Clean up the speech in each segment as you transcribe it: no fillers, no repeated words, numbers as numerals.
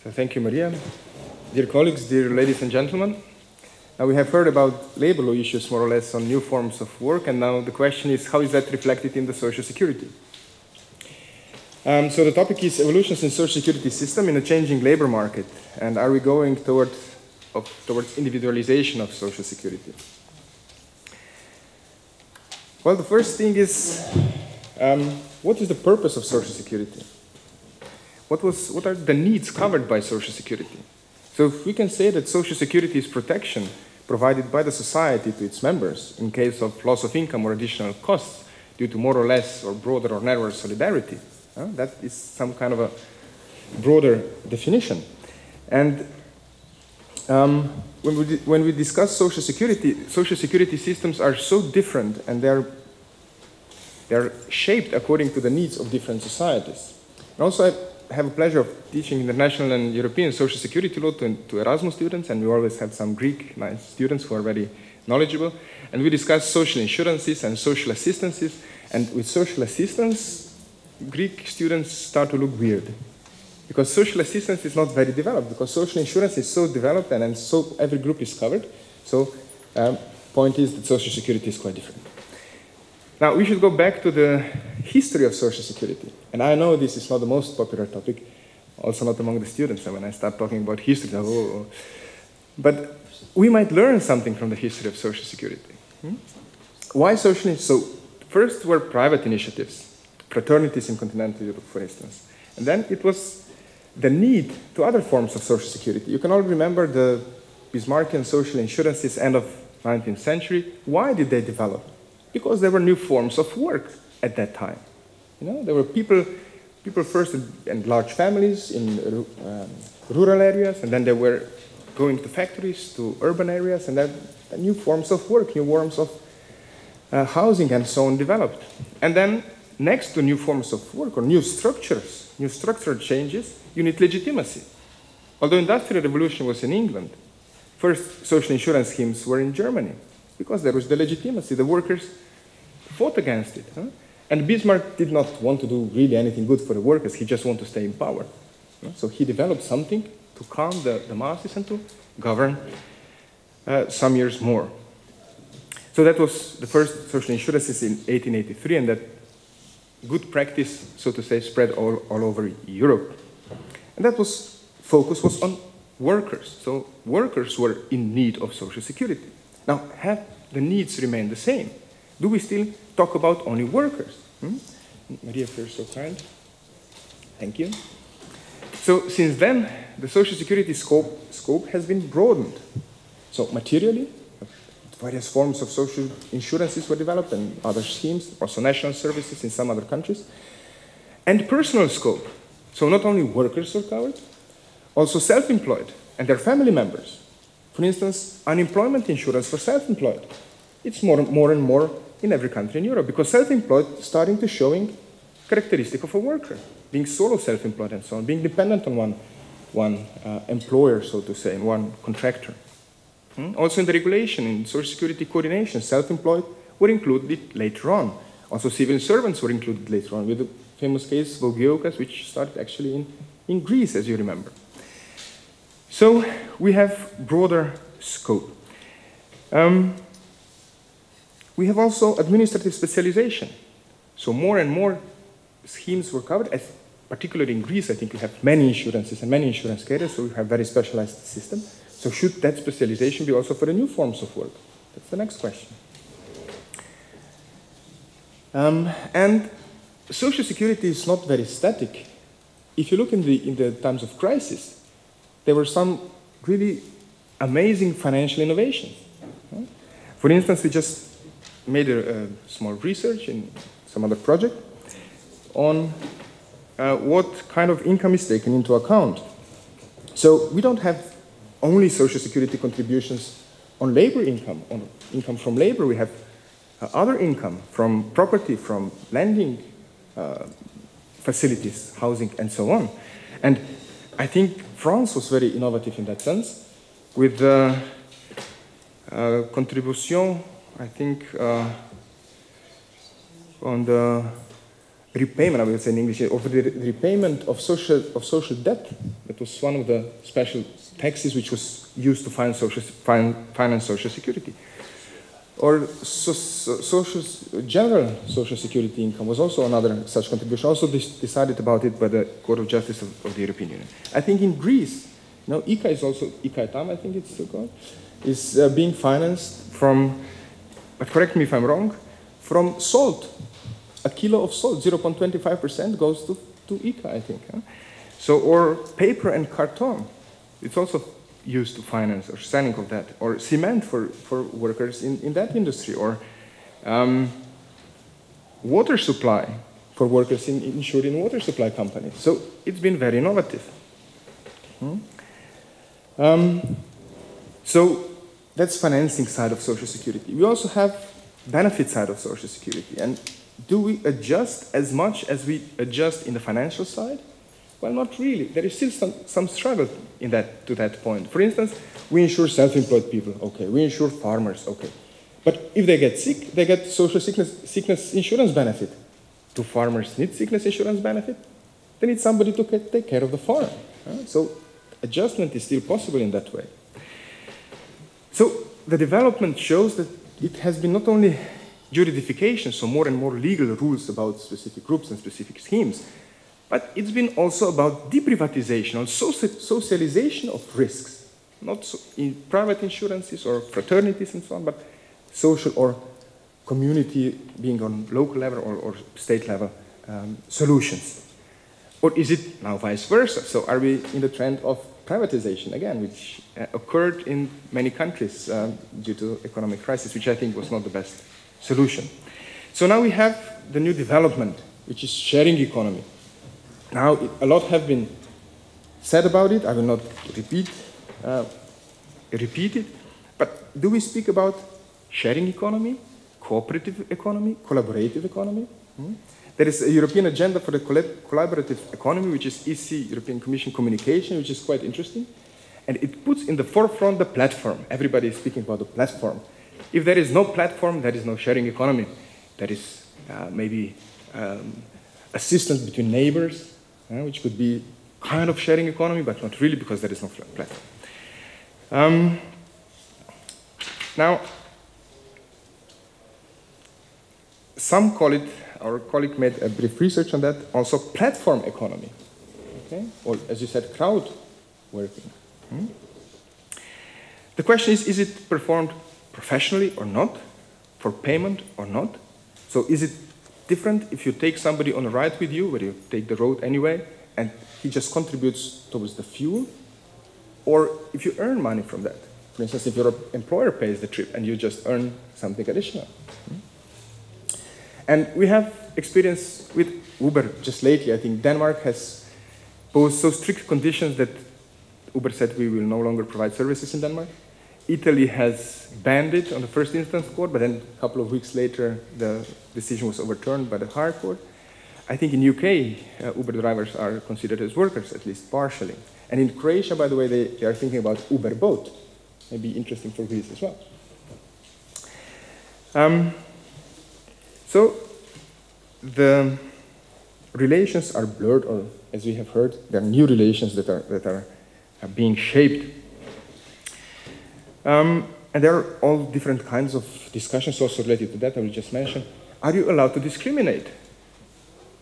So thank you, Maria. Dear colleagues, dear ladies and gentlemen, we have heard about labor law issues more or less on new forms of work, and now the question is, how is that reflected in the social security? So the topic is evolutions in social security system in a changing labor market, and are we going towards individualization of social security? Well, the first thing is, what is the purpose of social security? What are the needs covered by social security? So if we can say that social security is protection provided by the society to its members in case of loss of income or additional costs due to more or less or broader or narrower solidarity, that is some kind of a broader definition. And when we discuss social security systems are so different, and they're shaped according to the needs of different societies. And also I have a pleasure of teaching international and European social security law to Erasmus students, and we always have some Greek nice students who are very knowledgeable. And we discuss social insurances and social assistances, and with social assistance, Greek students start to look weird. Because social assistance is not very developed, because social insurance is so developed and so every group is covered. So point is that social security is quite different. Now we should go back to the history of social security. And I know this is not the most popular topic, also not among the students. And when I start talking about history, but we might learn something from the history of social security. Why social? So first were private initiatives, fraternities in continental Europe, for instance. And then it was the need to other forms of social security. You can all remember the Bismarckian social insurances end of 19th century. Why did they develop? Because there were new forms of work at that time. You know, there were people first and large families in rural areas, and then they were going to factories, to urban areas, and then new forms of work, new forms of housing and so on developed. And then next to new forms of work or new structures, new structural changes, you need legitimacy. Although Industrial Revolution was in England, first social insurance schemes were in Germany, because there was the legitimacy. The workers fought against it. And Bismarck did not want to do really anything good for the workers. He just wanted to stay in power. So he developed something to calm the masses and to govern some years more. So that was the first social insurances in 1883, and that good practice, so to say, spread all over Europe. And that focus was on workers. So workers were in need of social security. Now, have the needs remained the same? Do we still talk about only workers? Maria, if you're so kind. Thank you. So since then, the social security scope has been broadened. So materially, various forms of social insurances were developed and other schemes, also national services in some other countries. And personal scope. So not only workers were covered, also self-employed and their family members. For instance, unemployment insurance for self-employed. It's more and more in every country in Europe, because self-employed is starting to showing characteristic of a worker, being solo self-employed and so on, being dependent on one employer, so to say, and one contractor. Also in the regulation, in social security coordination, self-employed were included later on. Also civil servants were included later on, with the famous case Vogiokas, which started actually in Greece, as you remember. So we have broader scope. We have also administrative specialization. So more and more schemes were covered, particularly in Greece. I think we have many insurances and many insurance carriers, so we have very specialized system. So should that specialization be also for the new forms of work? That's the next question. And social security is not very static. If you look in the times of crisis, there were some really amazing financial innovations. For instance, we just made a small research in some other project on what kind of income is taken into account. So we don't have only social security contributions on labor income, on income from labor. We have other income from property, from lending facilities, housing, and so on. And I think France was very innovative in that sense, with the contribution, I think, on the repayment, I would say in English, of the repayment of social debt. That was one of the special taxes which was used to finance social security. Or general social security income was also another such contribution, also decided about it by the Court of Justice of the European Union. I think in Greece, ICA is also, ICA Tam, I think it's still called, is being financed from, but correct me if I'm wrong, from salt. A kilo of salt, 0.25% goes to ICA, I think. Huh? So, or paper and carton, it's also used to finance or selling of that, or cement for workers in that industry, or water supply for workers insured in water supply companies. So it's been very innovative. So that's financing side of Social Security. We also have benefit side of Social Security. And do we adjust as much as we adjust in the financial side? Well, not really. There is still some struggle to that point. For instance, we insure self-employed people, okay. We insure farmers, okay. But if they get sick, they get social sickness insurance benefit. Do farmers need sickness insurance benefit? They need somebody to take care of the farm. So adjustment is still possible in that way. So the development shows that it has been not only juridification, so more and more legal rules about specific groups and specific schemes, but it's been also about deprivatization, or socialization of risks, not in private insurances or fraternities and so on, but social or community, being on local level or state level solutions. Or is it now vice versa? So are we in the trend of privatization again, which occurred in many countries due to economic crisis, which I think was not the best solution. So now we have the new development, which is sharing economy. Now, a lot have been said about it. I will not repeat it. But do we speak about sharing economy, cooperative economy, collaborative economy? There is a European agenda for the collaborative economy, which is EC, European Commission communication, which is quite interesting. And it puts in the forefront the platform. Everybody is speaking about the platform. If there is no platform, there is no sharing economy. There is maybe assistance between neighbors, which could be kind of sharing economy, but not really because there is no platform. Now, some call it, our colleague made a brief research on that, also platform economy, okay? Or as you said, crowd working. The question is it performed professionally or not, for payment or not? So is it different if you take somebody on a ride with you, where you take the road anyway, and he just contributes towards the fuel? Or if you earn money from that? For instance, if your employer pays the trip and you just earn something additional. And we have experience with Uber just lately. I think Denmark has posed so strict conditions that Uber said we will no longer provide services in Denmark. Italy has banned it on the first instance court, but then a couple of weeks later, the decision was overturned by the higher court. I think in UK, Uber drivers are considered as workers, at least partially. And in Croatia, by the way, they are thinking about Uber boat. Maybe interesting for Greece as well. So the relations are blurred, or as we have heard, there are new relations that are being shaped. And there are all different kinds of discussions also related to that. I will just mention, are you allowed to discriminate?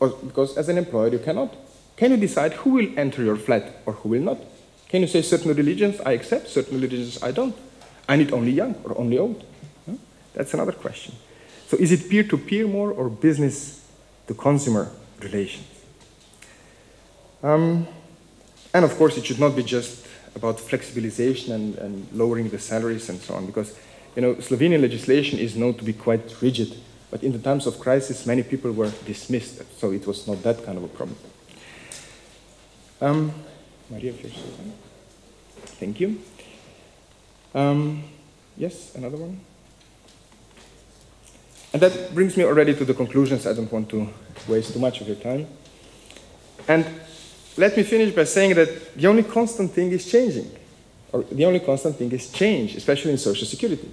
Or, because as an employer you cannot. Can you decide who will enter your flat or who will not? Can you say certain religions I accept, certain religions I don't? I need only young or only old? That's another question. So is it peer-to-peer more or business-to-consumer relations? And of course, it should not be just about flexibilization and lowering the salaries and so on, because Slovenian legislation is known to be quite rigid, but in the times of crisis, many people were dismissed, so it was not that kind of a problem. Maria, if you're so kind. Thank you. Yes, another one. And that brings me already to the conclusions. I don't want to waste too much of your time. And let me finish by saying that the only constant thing is changing, or the only constant thing is change, especially in social security.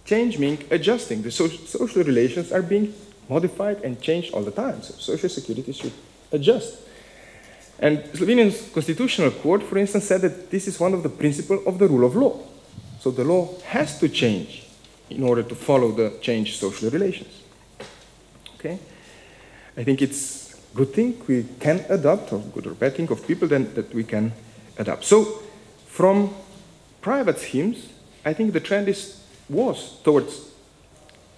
Change means adjusting. The social relations are being modified and changed all the time. So social security should adjust. And Slovenian's constitutional court, for instance, said that this is one of the principles of the rule of law. So the law has to change in order to follow the changed social relations. Okay? I think it's a good thing we can adopt, or good or bad thing of people then that we can adapt. So from private schemes, I think the trend was towards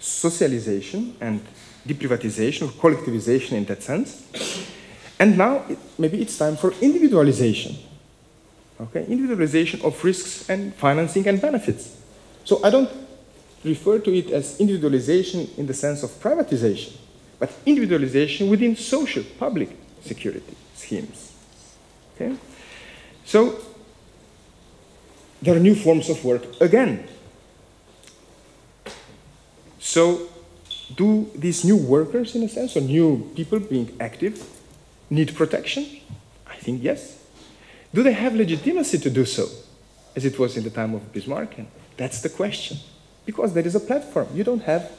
socialization and deprivatization or collectivization in that sense. And now maybe it's time for individualization. Okay, individualization of risks and financing and benefits. So I don't refer to it as individualization in the sense of privatization, but individualization within social public security schemes. Okay? So there are new forms of work again. So do these new workers, in a sense, or new people being active, need protection? I think yes. Do they have legitimacy to do so, as it was in the time of Bismarck? And that's the question. Because there is a platform. You don't have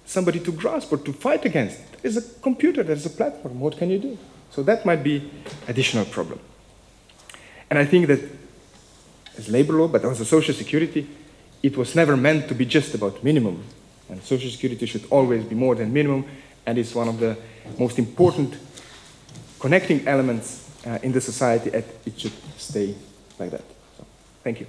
somebody to grasp or to fight against. There is a computer, there is a platform. What can you do? So that might be additional problem. And I think that as labor law, but also social security, it was never meant to be just about minimum. And social security should always be more than minimum, and it's one of the most important connecting elements in the society, and it should stay like that. So, thank you.